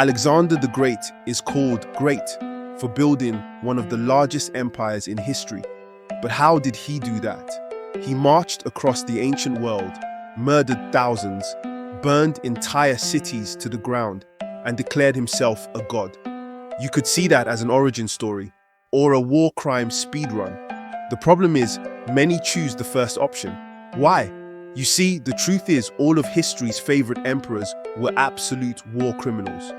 Alexander the Great is called great for building one of the largest empires in history. But how did he do that? He marched across the ancient world, murdered thousands, burned entire cities to the ground, and declared himself a god. You could see that as an origin story or a war crime speedrun. The problem is, many choose the first option. Why? You see, the truth is all of history's favorite emperors were absolute war criminals.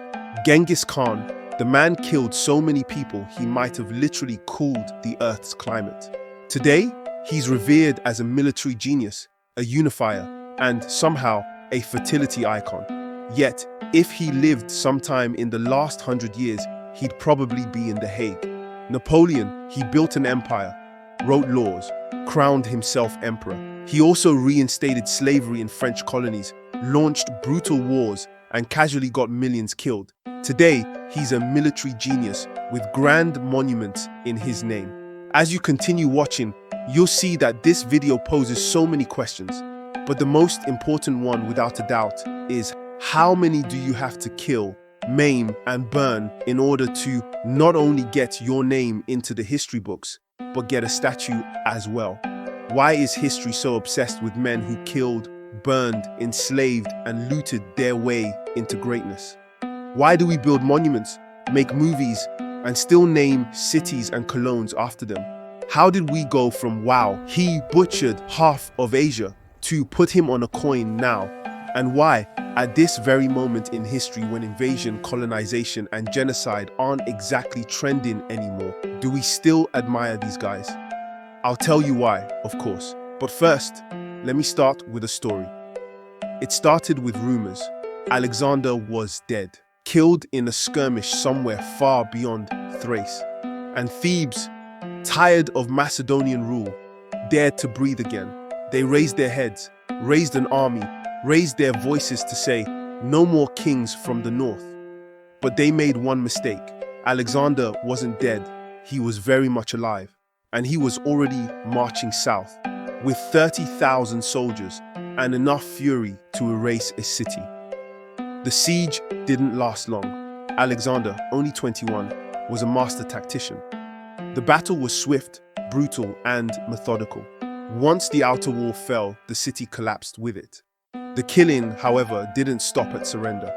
Genghis Khan, the man killed so many people he might have literally cooled the Earth's climate. Today, he's revered as a military genius, a unifier, and somehow a fertility icon. Yet, if he lived sometime in the last 100 years, he'd probably be in The Hague. Napoleon, he built an empire, wrote laws, crowned himself emperor. He also reinstated slavery in French colonies, launched brutal wars, and casually got millions killed. Today, he's a military genius with grand monuments in his name. As you continue watching, you'll see that this video poses so many questions. But the most important one, without a doubt, is how many do you have to kill, maim, and burn in order to not only get your name into the history books, but get a statue as well? Why is history so obsessed with men who killed, burned, enslaved, and looted their way into greatness? Why do we build monuments, make movies, and still name cities and colognes after them? How did we go from, wow, he butchered half of Asia, to put him on a coin now? And why, at this very moment in history when invasion, colonization, and genocide aren't exactly trending anymore, do we still admire these guys? I'll tell you why, of course. But first, let me start with a story. It started with rumors. Alexander was dead, killed in a skirmish somewhere far beyond Thrace. And Thebes, tired of Macedonian rule, dared to breathe again. They raised their heads, raised an army, raised their voices to say, no more kings from the north. But they made one mistake. Alexander wasn't dead, he was very much alive. And he was already marching south, with 30,000 soldiers and enough fury to erase a city. The siege didn't last long. Alexander, only 21, was a master tactician. The battle was swift, brutal, and methodical. Once the outer wall fell, the city collapsed with it. The killing, however, didn't stop at surrender.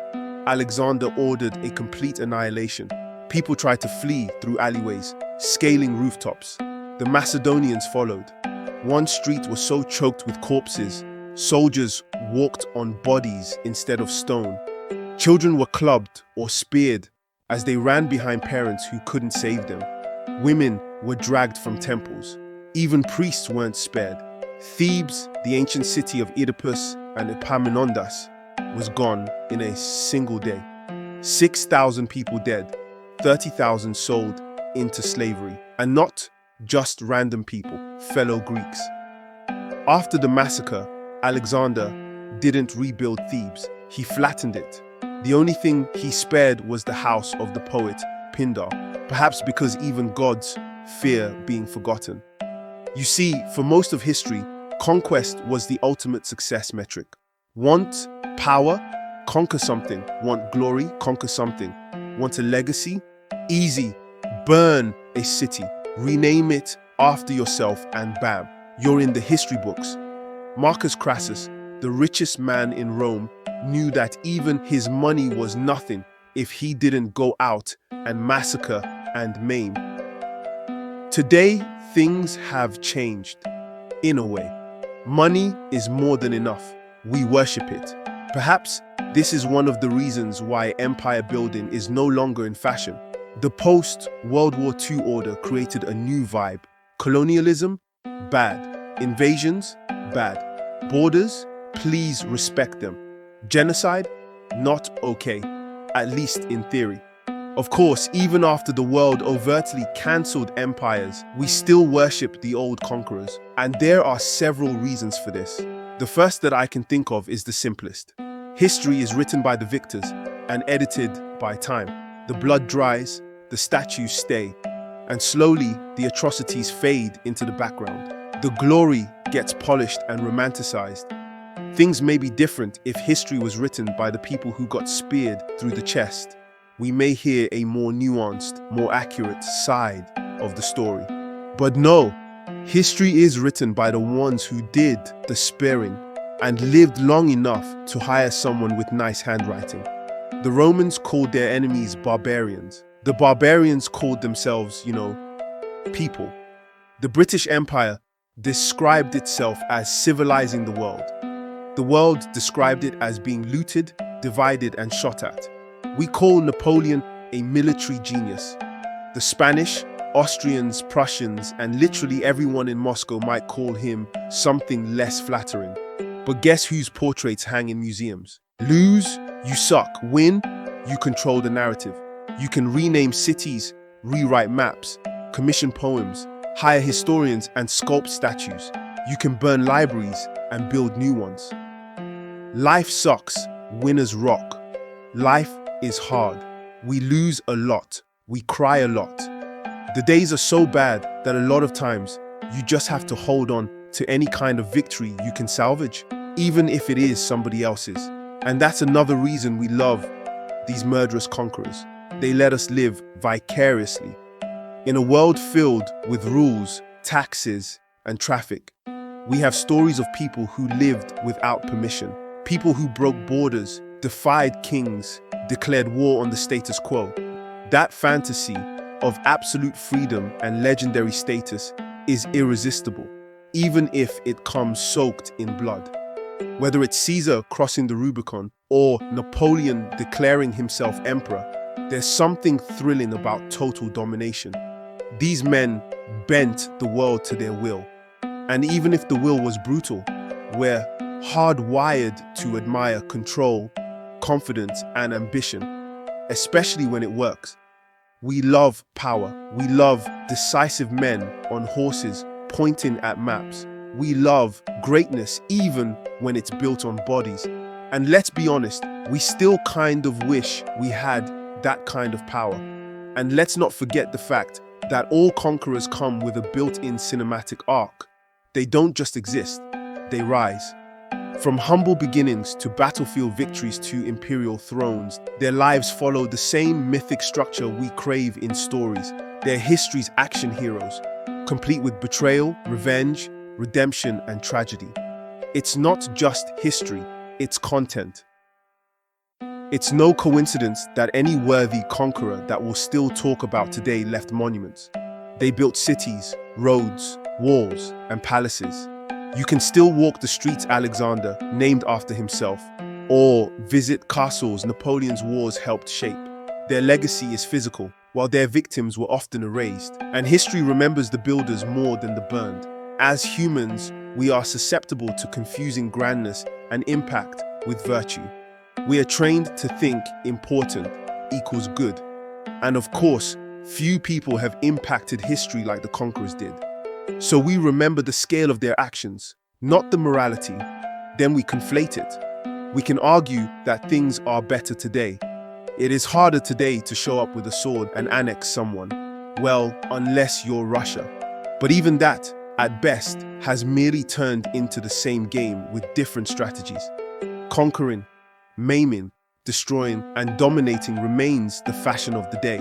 Alexander ordered a complete annihilation. People tried to flee through alleyways, scaling rooftops. The Macedonians followed. One street was so choked with corpses, soldiers walked on bodies instead of stone. Children were clubbed or speared as they ran behind parents who couldn't save them. Women were dragged from temples. Even priests weren't spared. Thebes, the ancient city of Oedipus and Epaminondas, was gone in a single day. 6,000 people dead, 30,000 sold into slavery. And not just random people, fellow Greeks. After the massacre, Alexander didn't rebuild Thebes, he flattened it. The only thing he spared was the house of the poet Pindar, perhaps because even gods fear being forgotten. You see, for most of history, conquest was the ultimate success metric. Want power? Conquer something. Want glory? Conquer something. Want a legacy? Easy. Burn a city. Rename it after yourself and bam, you're in the history books. Marcus Crassus, the richest man in Rome, knew that even his money was nothing if he didn't go out and massacre and maim. Today, things have changed. In a way, money is more than enough. We worship it. Perhaps this is one of the reasons why empire building is no longer in fashion. The post-World War II order created a new vibe. Colonialism? Bad. Invasions? Bad. Borders? Please respect them. Genocide? Not okay, at least in theory. Of course, even after the world overtly cancelled empires, we still worship the old conquerors. And there are several reasons for this. The first that I can think of is the simplest. History is written by the victors and edited by time. The blood dries, the statues stay, and slowly the atrocities fade into the background. The glory gets polished and romanticized. Things may be different if history was written by the people who got speared through the chest, we may hear a more nuanced, more accurate side of the story. But no, history is written by the ones who did the sparing and lived long enough to hire someone with nice handwriting. The Romans called their enemies barbarians. The barbarians called themselves, people. The British Empire described itself as civilizing the world. The world described it as being looted, divided, and shot at. We call Napoleon a military genius. The Spanish, Austrians, Prussians, and literally everyone in Moscow might call him something less flattering. But guess whose portraits hang in museums? Lose, you suck. Win, you control the narrative. You can rename cities, rewrite maps, commission poems, hire historians, and sculpt statues. You can burn libraries and build new ones. Life sucks, winners rock. Life is hard. We lose a lot. We cry a lot. The days are so bad that a lot of times you just have to hold on to any kind of victory you can salvage, even if it is somebody else's. And that's another reason we love these murderous conquerors. They let us live vicariously. In a world filled with rules, taxes, and traffic, we have stories of people who lived without permission, people who broke borders, defied kings, declared war on the status quo. That fantasy of absolute freedom and legendary status is irresistible, even if it comes soaked in blood. Whether it's Caesar crossing the Rubicon or Napoleon declaring himself emperor, there's something thrilling about total domination. These men bent the world to their will. And even if the will was brutal, we're hardwired to admire control, confidence, and ambition, especially when it works. We love power. We love decisive men on horses pointing at maps. We love greatness even when it's built on bodies. And let's be honest, we still kind of wish we had that kind of power. And let's not forget the fact that all conquerors come with a built-in cinematic arc. They don't just exist, they rise. From humble beginnings to battlefield victories to imperial thrones, their lives follow the same mythic structure we crave in stories. They're history's action heroes, complete with betrayal, revenge, redemption, and tragedy. It's not just history, it's content. It's no coincidence that any worthy conqueror that we'll still talk about today left monuments. They built cities, roads, walls, and palaces. You can still walk the streets Alexander, named after himself, or visit castles Napoleon's wars helped shape. Their legacy is physical, while their victims were often erased. And history remembers the builders more than the burned. As humans, we are susceptible to confusing grandness and impact with virtue. We are trained to think important equals good. And of course, few people have impacted history like the conquerors did. So we remember the scale of their actions, not the morality. Then we conflate it. We can argue that things are better today. It is harder today to show up with a sword and annex someone. Well, unless you're Russia. But even that, at best, has merely turned into the same game with different strategies. Conquering, maiming, destroying, and dominating remains the fashion of the day,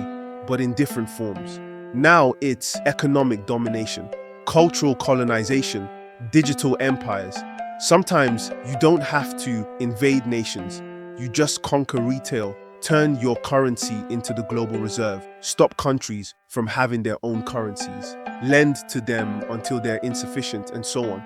but in different forms. Now it's economic domination, cultural colonization, digital empires. Sometimes you don't have to invade nations. You just conquer retail, turn your currency into the global reserve, stop countries from having their own currencies, lend to them until they're insufficient, and so on.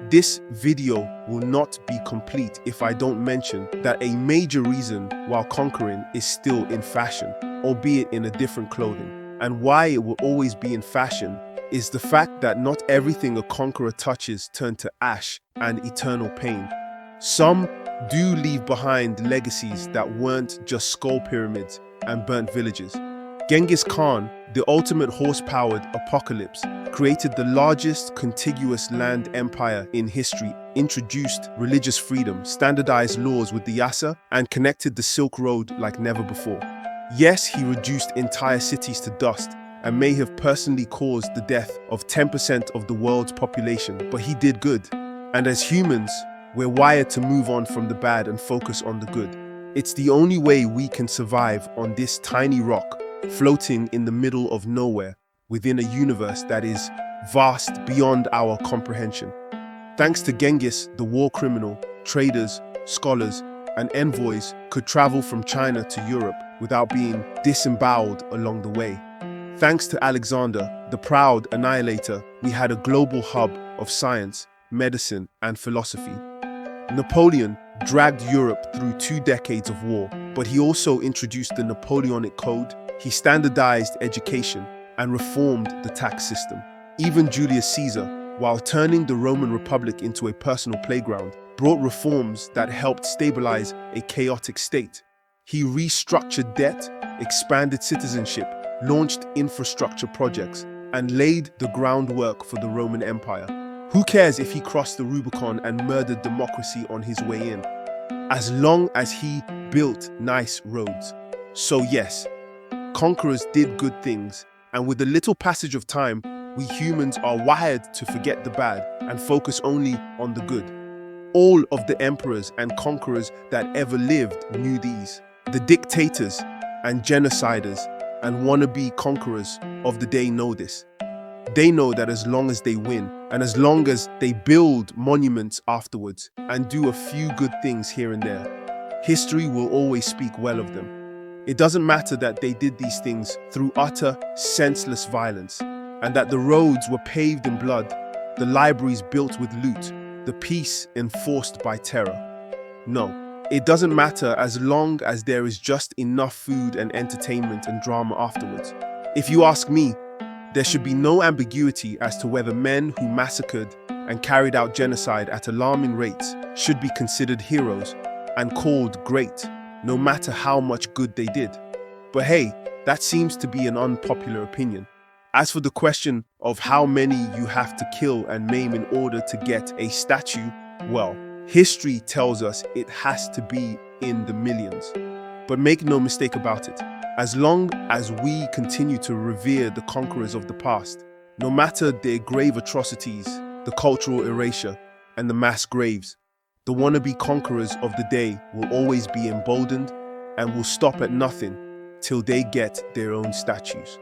This video will not be complete if I don't mention that a major reason why conquering is still in fashion, albeit in a different clothing, and why it will always be in fashion is the fact that not everything a conqueror touches turns to ash and eternal pain. Some do leave behind legacies that weren't just skull pyramids and burnt villages. Genghis Khan, the ultimate horse-powered apocalypse, created the largest contiguous land empire in history, introduced religious freedom, standardized laws with the Yasa, and connected the Silk Road like never before. Yes, he reduced entire cities to dust and may have personally caused the death of 10% of the world's population, but he did good. And as humans, we're wired to move on from the bad and focus on the good. It's the only way we can survive on this tiny rock, floating in the middle of nowhere, within a universe that is vast beyond our comprehension. Thanks to Genghis, the war criminal, traders, scholars, and envoys could travel from China to Europe without being disemboweled along the way. Thanks to Alexander, the proud annihilator, we had a global hub of science, medicine, and philosophy. Napoleon dragged Europe through 2 decades of war, but he also introduced the Napoleonic Code. He standardized education and reformed the tax system. Even Julius Caesar, while turning the Roman Republic into a personal playground, brought reforms that helped stabilize a chaotic state. He restructured debt, expanded citizenship, launched infrastructure projects, and laid the groundwork for the Roman Empire. Who cares if he crossed the Rubicon and murdered democracy on his way in, as long as he built nice roads? So yes, conquerors did good things, and with a little passage of time, we humans are wired to forget the bad and focus only on the good. All of the emperors and conquerors that ever lived knew these. The dictators and genociders and wannabe conquerors of the day know this. They know that as long as they win, and as long as they build monuments afterwards and do a few good things here and there, history will always speak well of them. It doesn't matter that they did these things through utter, senseless violence, and that the roads were paved in blood, the libraries built with loot, the peace enforced by terror. No, it doesn't matter as long as there is just enough food and entertainment and drama afterwards. If you ask me, there should be no ambiguity as to whether men who massacred and carried out genocide at alarming rates should be considered heroes and called great, no matter how much good they did. But hey, that seems to be an unpopular opinion. As for the question of how many you have to kill and maim in order to get a statue, well, history tells us it has to be in the millions. But make no mistake about it, as long as we continue to revere the conquerors of the past, no matter their grave atrocities, the cultural erasure, and the mass graves, the wannabe conquerors of the day will always be emboldened and will stop at nothing till they get their own statues.